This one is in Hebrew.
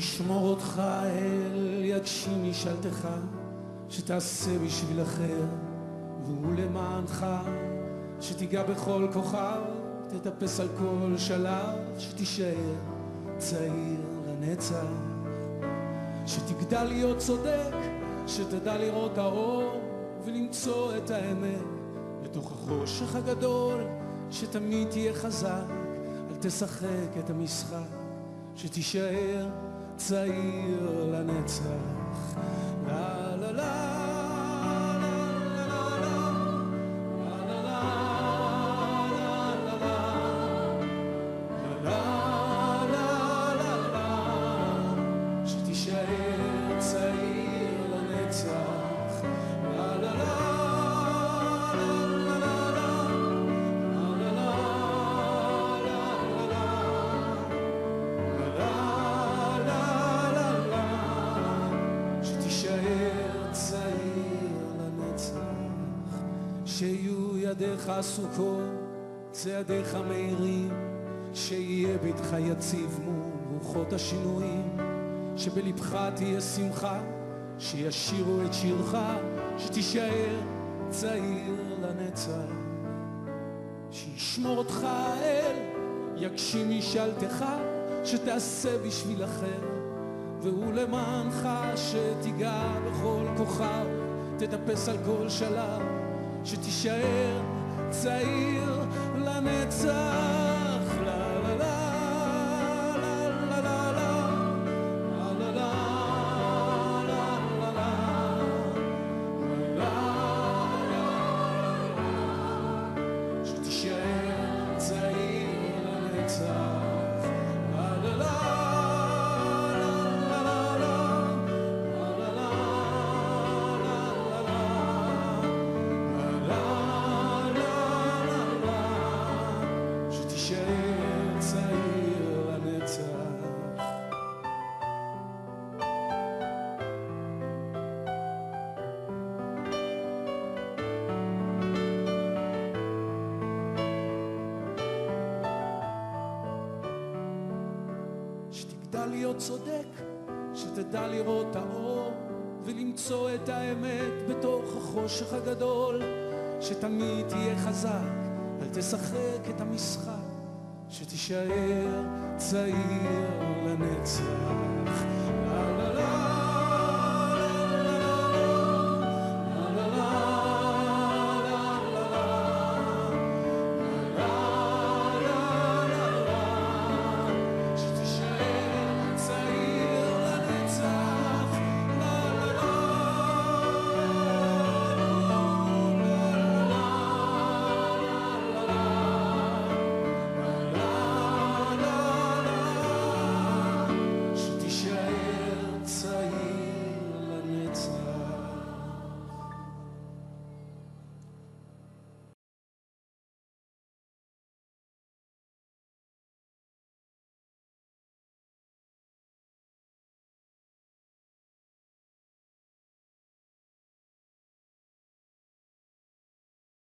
שישמור אותך אל, יגשים משאלתך, שתעשה בשביל אחר והוא למענך, שתיגע בכל כוכב, תטפס על כל שלב, שתישאר צעיר לנצח, שתגדל להיות צודק, שתדע לראות האור ולמצוא את האמת בתוך החושך הגדול, שתמיד תהיה חזק, אל תשחק את המשחק, שתישאר צעיר לנצח. לה לה לה שיהיו ידיך עסוקות, צעדיך מהירים, שיהיה ביתך יציב מול רוחות השינויים, שבלבך תהיה שמחה, שישירו את שירך, שתישאר צעיר לנצח, שישמור אותך אל, יגשים משאלתך, שתעשה בשביל אחר והוא למענך, שתיגע בכל כוכב, תטפס על כל שלב, שתישאר צעיר לנצח. לה לה לה לה לה לה לה לה לה, שתישאר צעיר לנצח. לה לה לה שתגדל להיות צודק, שתדע לראות האור ולמצוא את האמת בתוך החושך הגדול, שתמיד תהיה חזק, אל תשחק את המשחק, שתישאר צעיר לנצח.